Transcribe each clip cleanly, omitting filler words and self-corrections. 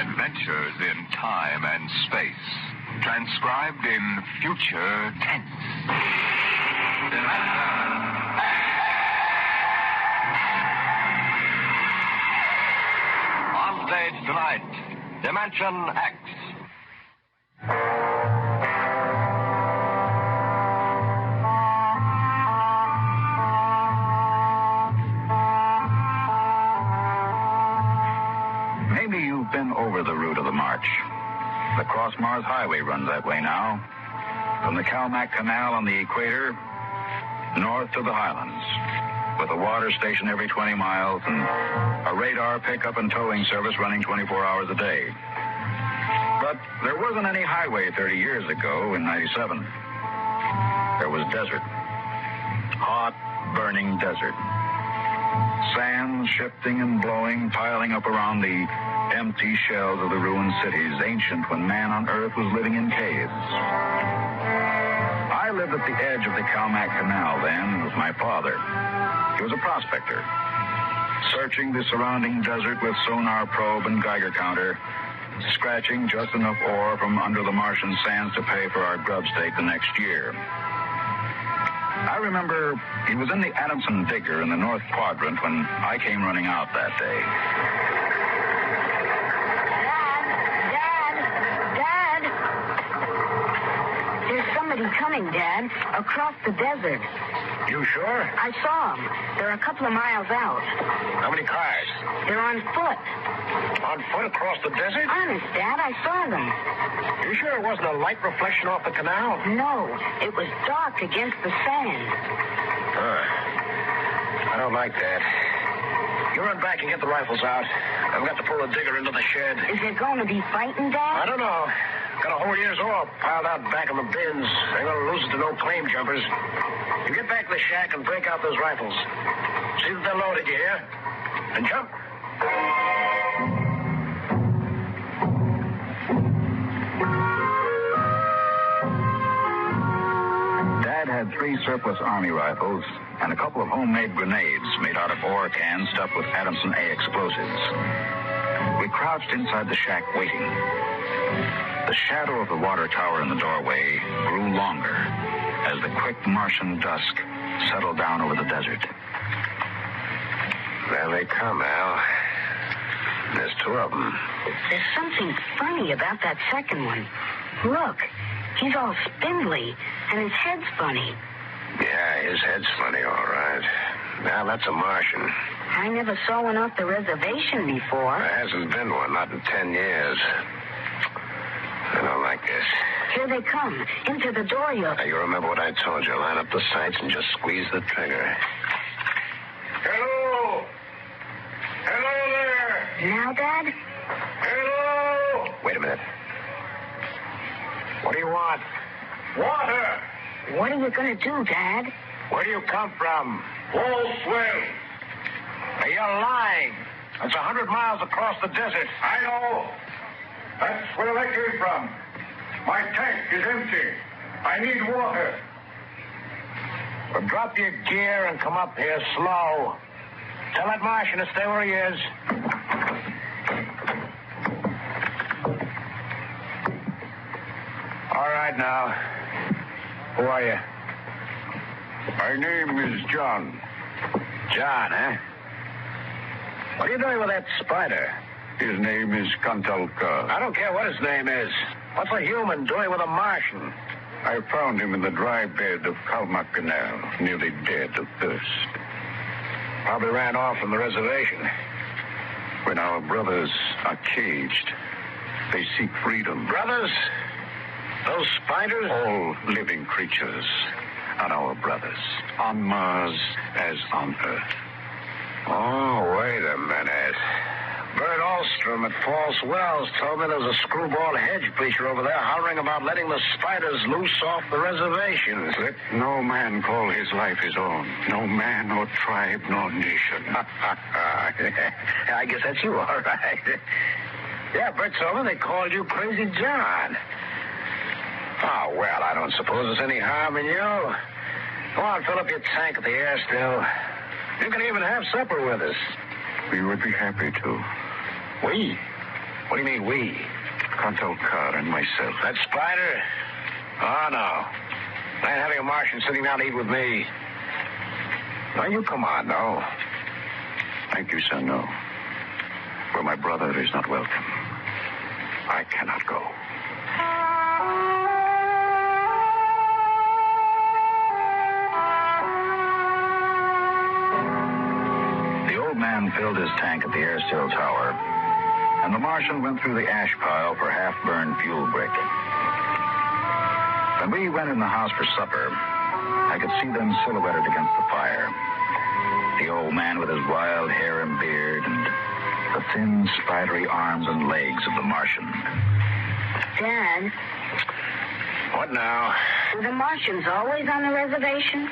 Adventures in time and space, transcribed in future tense. On stage tonight, Dimension X. Maybe you've been over the route of the March. The Cross-Mars Highway runs that way now. From the Calmac Canal on the equator, north to the Highlands, with a water station every 20 miles and a radar pickup and towing service running 24 hours a day. But there wasn't any highway 30 years ago in 97. There was desert. Hot, burning desert. Sands shifting and blowing, piling up around the empty shells of the ruined cities, ancient when man on earth was living in caves. I lived at the edge of the Calmac Canal then with my father. He was a prospector, searching the surrounding desert with sonar probe and Geiger counter, scratching just enough ore from under the Martian sands to pay for our grub stake the next year. I remember he was in the Adamson digger in the North Quadrant when I came running out that day. Dad! There's somebody coming, Dad, across the desert. You sure? I saw them. They're a couple of miles out. How many cars? They're on foot. On foot across the desert? Honest, Dad, I saw them. You sure it wasn't a light reflection off the canal? No, it was dark against the sand. I don't like that. You run back and get the rifles out. I've got to pull the digger into the shed. Is there going to be fighting, I Dad? don't know. Got a whole year's ore piled out back in the bins. They're going to lose it to no claim jumpers. You get back to the shack and break out those rifles. See that they're loaded, you hear? And jump. Dad had 3 surplus Army rifles and a couple of homemade grenades made out of ore cans stuffed with Adamson A explosives. We crouched inside the shack waiting. The shadow of the water tower in the doorway grew longer as the quick Martian dusk settled down over the desert. There they come, Al. There's 2 of them. There's something funny about that second one. Look, he's all spindly, and his head's funny. Yeah, his head's funny, all right. Now, that's a Martian. I never saw one off the reservation before. There hasn't been one, not in 10 years. I don't like this. Here they come, into the door, Now, you remember what I told you. Line up the sights and just squeeze the trigger. Hello! Hello there! Now, Dad? Hello! Wait a minute. What do you want? Water! What are you going to do, Dad? Where do you come from? Wholesale. You're lying. That's 100 miles across the desert. I know. That's where I came from. My tank is empty. I need water. Well, drop your gear and come up here slow. Tell that Martian to stay where he is. All right, now. Who are you? My name is John. John, eh? What are you doing with that spider? His name is Kantalka. I don't care what his name is. What's a human doing with a Martian? I found him in the dry bed of Calmac Canal, nearly dead of thirst. Probably ran off from the reservation. When our brothers are caged, they seek freedom. Brothers? Those spiders? All living creatures are our brothers, on Mars as on Earth. Oh, wait a minute. Bert Alstrom at False Wells told me there was a screwball hedge bleacher over there hollering about letting the spiders loose off the reservation. Let no man call his life his own. No man or tribe nor nation. I guess that's you, all right. Yeah, Bert told me they called you Crazy John. Oh, well, I don't suppose there's any harm in you. Go on, fill up your tank at the air still. You can even have supper with us. We would be happy to. We? What do you mean, we? Contel Carr and myself. That spider? Oh, no. I ain't having a Martian sitting down to eat with me. Now, you come on, no. Thank you, sir, no. Where my brother is not welcome, I cannot go. The old man filled his tank at the air still tower, and the Martian went through the ash pile for half-burned fuel brick. When we went in the house for supper, I could see them silhouetted against the fire. The old man with his wild hair and beard, and the thin, spidery arms and legs of the Martian. Dad, What now? were the Martians always on the reservation?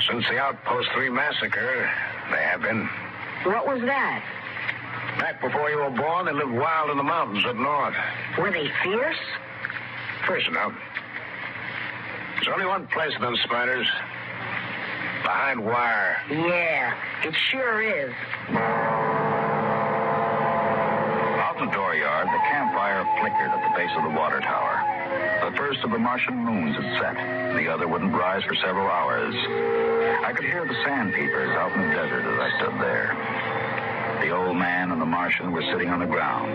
Since the Outpost 3 massacre, they have been. What was that? Back before you were born, they lived wild in the mountains up north. Were they fierce? First enough. There's only one place for them spiders. Behind wire. Yeah, it sure is. Out in the dooryard, the campfire flickered at the base of the water tower. The first of the Martian moons had set. The other wouldn't rise for several hours. I could hear the sandpeepers out in the desert as I stood there. The old man and the Martian were sitting on the ground,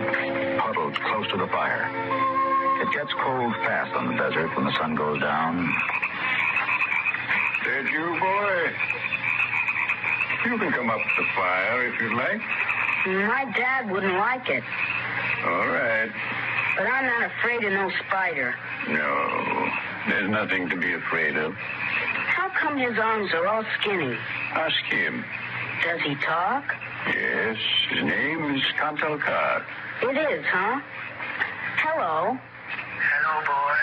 huddled close to the fire. It gets cold fast on the desert when the sun goes down. Did you, boy? You can come up to the fire if you'd like. My dad wouldn't like it, All right. but I'm not afraid of no spider. No, there's nothing to be afraid of. How come his arms are all skinny? Ask him. Does he talk? Yes, his name is Contel Carr. It is, huh? Hello. Hello, boy.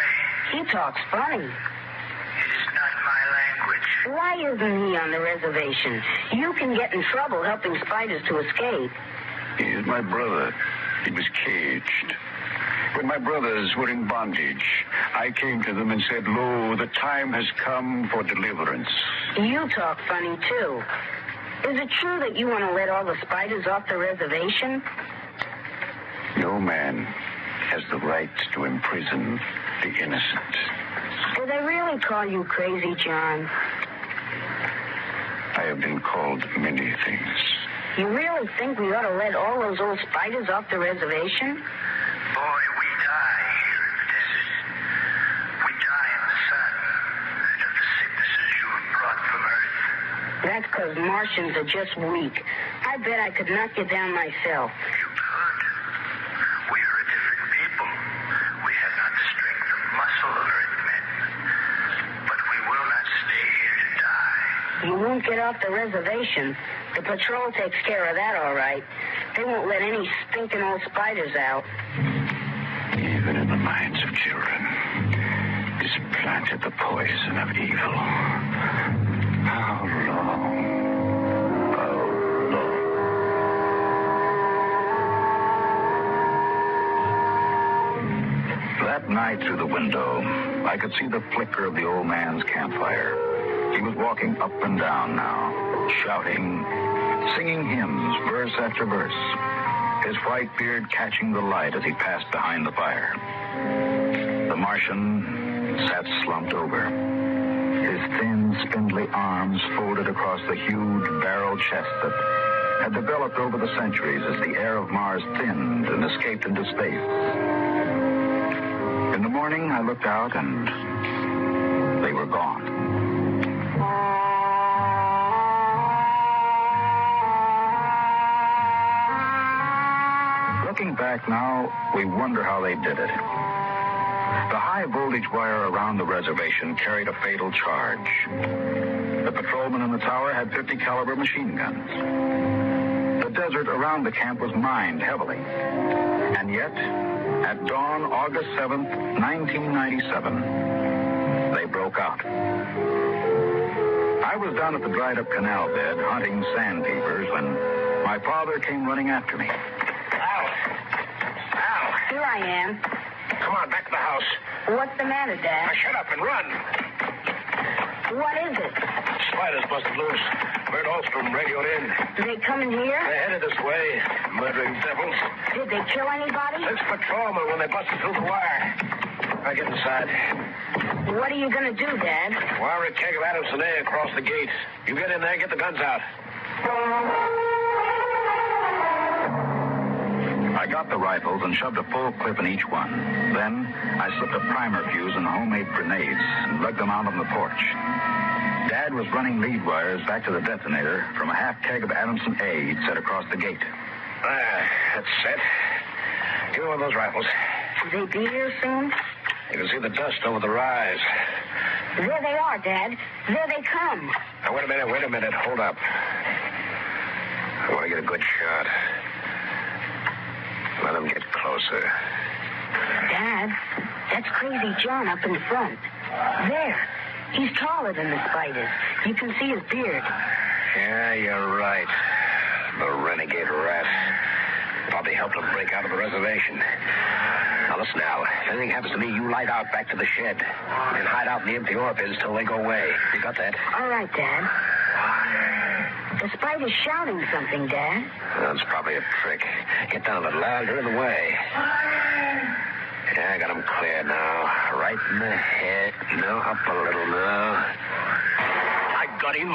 He talks funny. It is not my language. Why isn't he on the reservation? You can get in trouble helping spiders to escape. He is my brother. He was caged. When my brothers were in bondage, I came to them and said, "Lo, the time has come for deliverance." You talk funny, too. Is it true that you want to let all the spiders off the reservation? No man has the right to imprison the innocent. Do they really call you crazy, John? I have been called many things. You really think we ought to let all those old spiders off the reservation? Boy, we die here in the desert. We die in the sun and of the sicknesses you have brought from Earth. That's because Martians are just weak. I bet I could knock you down myself. You could. We are a different people. We have not the strength of muscle of Earthmen. But we will not stay here to die. You won't get off the reservation. The patrol takes care of that, all right. They won't let any stinking old spiders out. Even in the minds of children is planted the poison of evil. How long? How long? That night through the window, I could see the flicker of the old man's campfire. He was walking up and down now, shouting, singing hymns, verse after verse, his white beard catching the light as he passed behind the fire. The Martian sat slumped over, his thin, spindly arms folded across the huge barrel chest that had developed over the centuries as the air of Mars thinned and escaped into space. In the morning, I looked out and they were gone. Looking back now, we wonder how they did it. The high voltage wire around the reservation carried a fatal charge. The patrolmen in the tower had 50 caliber machine guns. The desert around the camp was mined heavily. And yet, at dawn, August 7th, 1997, they broke out. I was down at the dried up canal bed hunting sandpeepers when my father came running after me. Here I am. Come on, back to the house. What's the matter, Dad? Now shut up and run. What is it? Spiders busted loose. Bert Ostrom radioed in. They coming here? They're headed this way. Murdering devils. Did they kill anybody? 6 patrolmen when they busted through the wire. I get inside. What are you going to do, Dad? Wire a keg of Adamson A across the gate. You get in there, get the guns out. I got the rifles and shoved a full clip in each one. Then I slipped a primer fuse in homemade grenades and lugged them out on the porch. Dad was running lead wires back to the detonator from a half keg of Adamson A he'd set across the gate. That's set. Give me one of those rifles. Will they be here soon? You can see the dust over the rise. There they are, Dad. There they come. Now, wait a minute. Hold up. I want to get a good shot. Let them get closer. Dad, that's Crazy John up in front. There. He's taller than the spiders. You can see his beard. Yeah, you're right. The renegade rat. Probably helped him break out of the reservation. Now, listen, Al. If anything happens to me, you light out back to the shed. And hide out in the empty ore bins till they go away. You got that? All right, Dad. The spider's shouting something, Dad. That's probably a trick. Get down a little, Al. You're in the way. Yeah, I got him clear now. Right in the head. No, up a little now. I got him.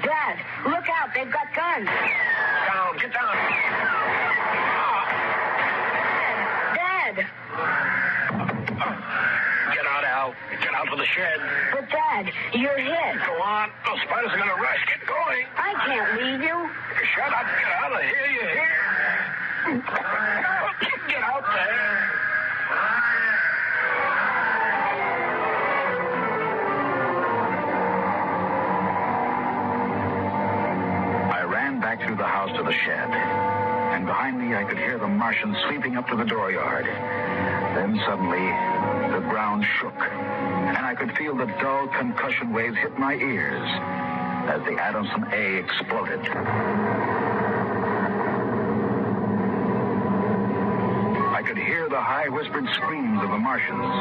Dad, look out. They've got guns. Down, get down. Dad. Get out, Al. Get out to the shed. But, Dad, you're hit. Go on. Those spiders are going to rush. Get going. I can't leave you. Shut up. Get out of here. You hear? Get out there. I ran back through the house to the shed, and behind me I could hear the Martian sweeping up to the dooryard. Then suddenly, the ground shook, and I could feel the dull concussion waves hit my ears as the Adamson A exploded. I could hear the high whispered screams of the Martians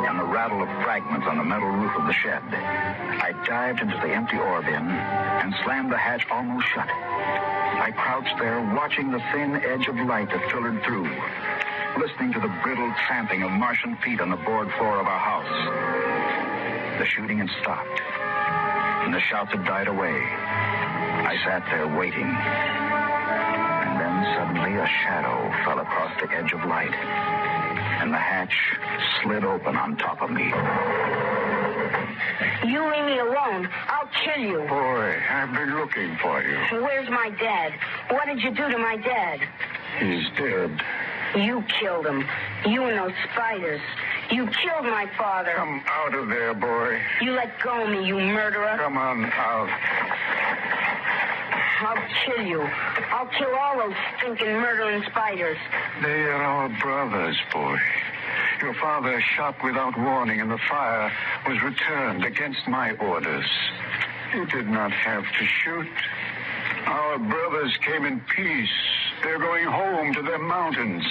and the rattle of fragments on the metal roof of the shed. I dived into the empty ore bin and slammed the hatch almost shut. I crouched there watching the thin edge of light that filtered through, listening to the brittle tramping of Martian feet on the board floor of our house. The shooting had stopped, and the shouts had died away. I sat there waiting. And then suddenly a shadow fell across the edge of light, and the hatch slid open on top of me. You leave me alone. I'll kill you. Boy, I've been looking for you. Where's my dad? What did you do to my dad? He's dead. You killed him. You and those spiders. You killed my father. Come out of there, boy. You let go of me, you murderer. Come on out. I'll kill you. I'll kill all those stinking murdering spiders. They are our brothers, boy. Your father shot without warning, and the fire was returned against my orders. You did not have to shoot. Our brothers came in peace. They're going home to their mountains.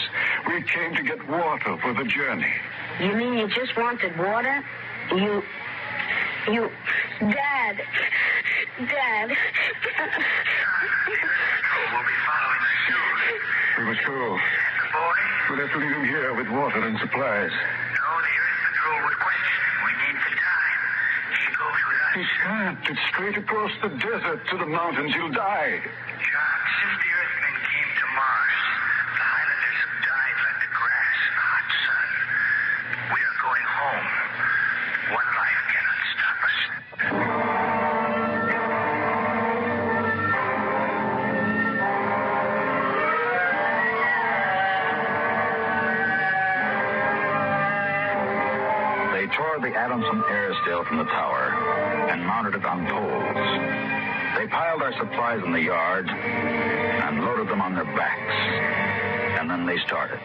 We came to get water for the journey. You mean you just wanted water? You... Dad. Dad. We'll be following soon. We must go. The boy? We'll have to leave him here with water and supplies. No, the Earth Patrol would question him. We need the time. He goes with us. He can't. It's straight across the desert to the mountains. He'll die. John, since the Earthmen came to Mars, the Highlanders have died like the grass in the hot sun. We are going home. One life cannot stop us. They tore the Adamson air still from the tower and mounted it on poles. They piled our supplies in the yard and loaded them on their backs. And then they started.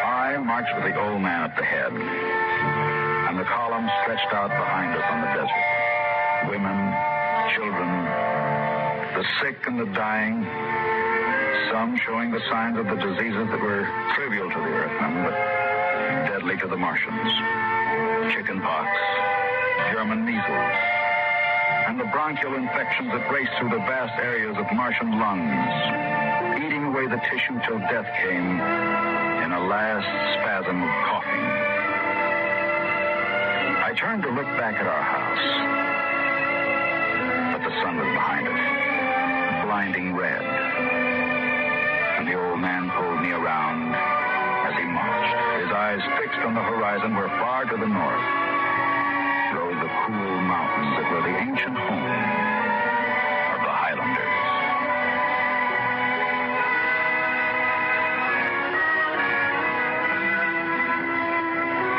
I marched with the old man at the head, and the column stretched out behind us on the desert. Women, children, the sick and the dying, some showing the signs of the diseases that were trivial to the Earthmen, but deadly to the Martians. chickenpox, German measles, and the bronchial infections that raced through the vast areas of Martian lungs, eating away the tissue till death came in a last spasm of coughing. I turned to look back at our house, but the sun was behind us, blinding red. And the old man pulled me around as he marched, his eyes fixed on the horizon where far to the north rose the cool mountains that were the ancient home of the Highlanders.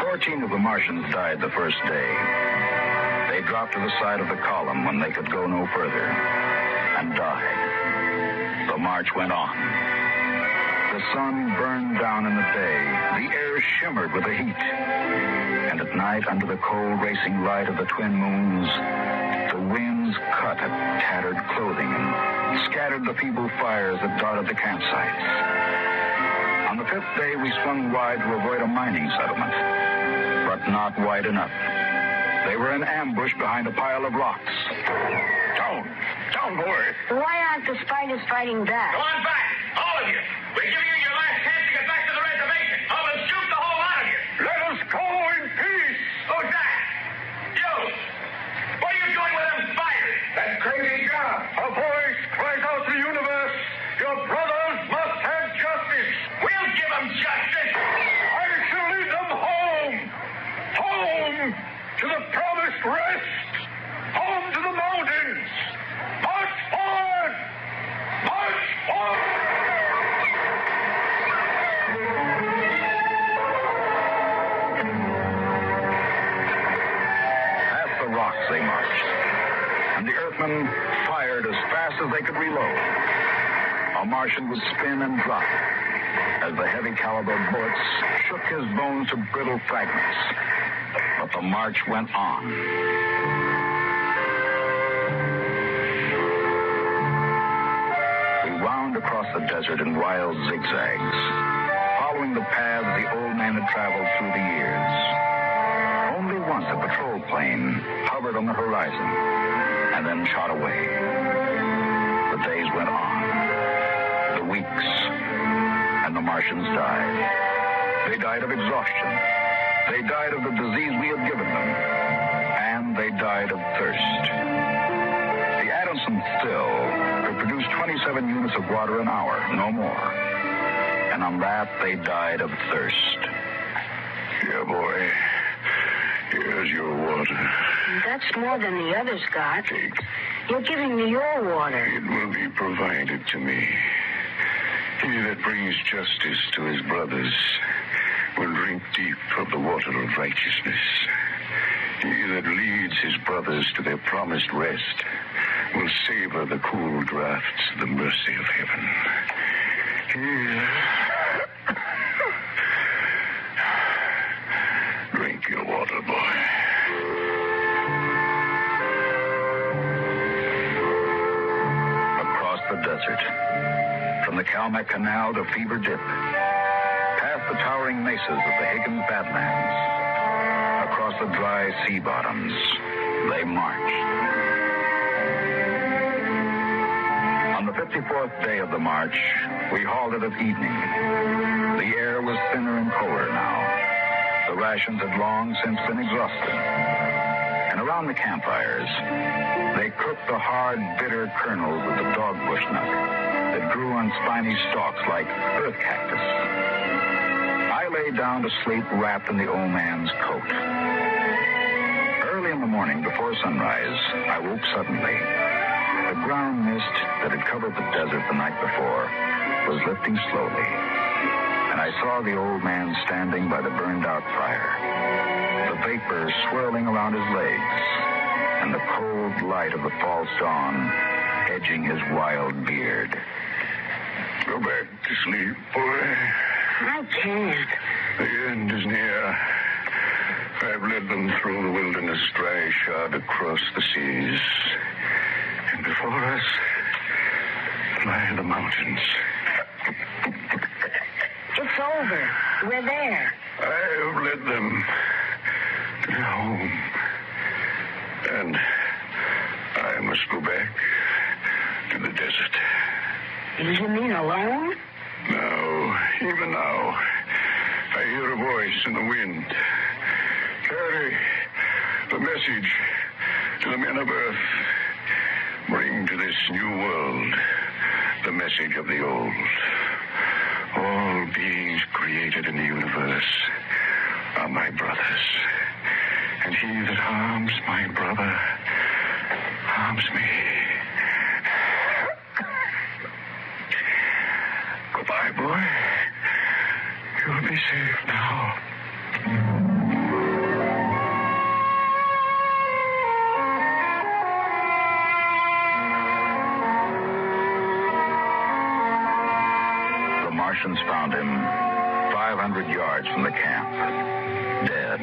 14 of the Martians died the first day. They dropped to the side of the column when they could go no further and died. The march went on. The sun burned down in the day. The air shimmered with the heat. And at night, under the cold racing light of the twin moons, the winds cut at tattered clothing and scattered the feeble fires that dotted the campsites. On the fifth day, we swung wide to avoid a mining settlement, but not wide enough. They were in ambush behind a pile of rocks. Don't worry. Why aren't the spiders fighting back? Go on back, all of you. We're giving you your last chance to get back to the reservation. I will shoot the whole lot of you. Let us go in peace. Who's that? You. What are you doing with them spiders? That crazy job. A voice cries out to the universe. Your brothers must have justice. We'll give them justice. I shall lead them home. Home to the promised rest. Home to the mountains. March forward. March forward. Past the rocks they marched, and the Earthmen fired as fast as they could reload. A Martian would spin and drop as the heavy caliber bullets shook his bones to brittle fragments. But the march went on. We wound across the desert in wild zigzags, following the paths the old man had traveled through the years. Only once a patrol plane hovered on the horizon and then shot away. The days went on, the weeks, and the Martians died. They died of exhaustion. They died of the disease we had given them. And they died of thirst. The Adamson still could produce 27 units of water an hour, no more. And on that, they died of thirst. Here, boy. Here's your water. That's more than the others got. Take. You're giving me your water. It will be provided to me. He that brings justice to his brothers will drink deep of the water of righteousness. He that leads his brothers to their promised rest will savor the cool draughts of the mercy of heaven. Here. Drink your water, boy. Across the desert, from the Calmac Canal to Fever Dip, past the towering mesas of the Higgins Badlands, across the dry sea bottoms, they marched. On the 54th day of the march, we halted at evening. The air was thinner and colder now. The rations had long since been exhausted. And around the campfires, they cooked the hard, bitter kernels of the dogbush nut that grew on spiny stalks like earth cactus. I lay down to sleep wrapped in the old man's coat. Early in the morning, before sunrise, I woke suddenly. The ground mist that had covered the desert the night before was lifting slowly, and I saw the old man standing by the burned-out fire, the vapor swirling around his legs, and the cold light of the false dawn edging his wild beard. Go back to sleep, boy. I can't. The end is near. I've led them through the wilderness, dry shod across the seas. And before us lie the mountains. It's over. We're there. I have led them home. And I must go back to the desert. You mean alone? Now, even now, I hear a voice in the wind. Carry the message to the men of Earth. Bring to this new world the message of the old. All beings created in the universe are my brothers. And he that harms my brother harms me. Goodbye, boy. You'll be safe now. The Martians found him 500 yards from the camp, dead.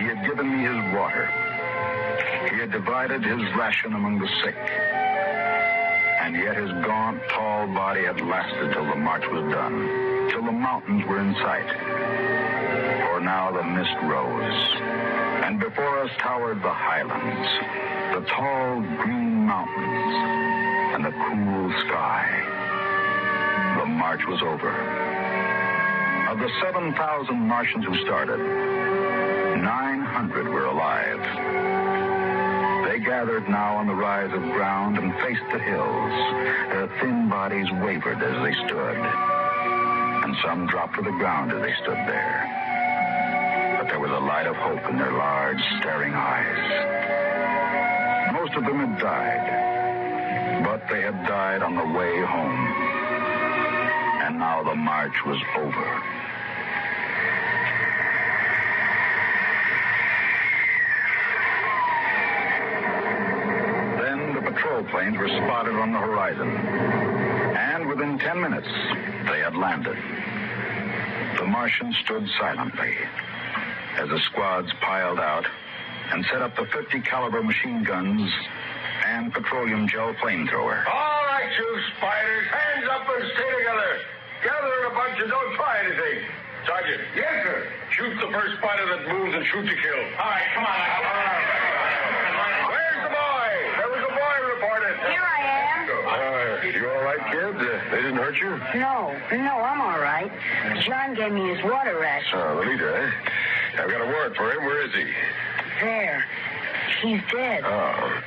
He had given me his water. He had divided his ration among the sick. And yet his gaunt, tall body had lasted till the march was done, till the mountains were in sight. For now the mist rose, and before us towered the highlands, the tall green mountains, and the cool sky. The march was over. Of the 7,000 Martians who started, 900 were alive. They gathered now on the rise of ground and faced the hills. Their thin bodies wavered as they stood, and some dropped to the ground as they stood there. But there was a light of hope in their large, staring eyes. Most of them had died, but they had died on the way home. And now the march was over. Patrol planes were spotted on the horizon, and within 10 minutes, they had landed. The Martians stood silently as the squads piled out and set up the 50 caliber machine guns and petroleum gel flamethrower. All right, you spiders, hands up and stay together. Gather in a bunch and don't try anything. Sergeant. Yes, sir. Shoot the first spider that moves and shoot to kill. All right, come on. Where's the boy? There was a boy reported. Here I am. You all right, kid? They didn't hurt you? No, I'm all right. John gave me his water ration. Oh, the leader, eh? I've got a warrant for him. Where is he? There. He's dead. Oh.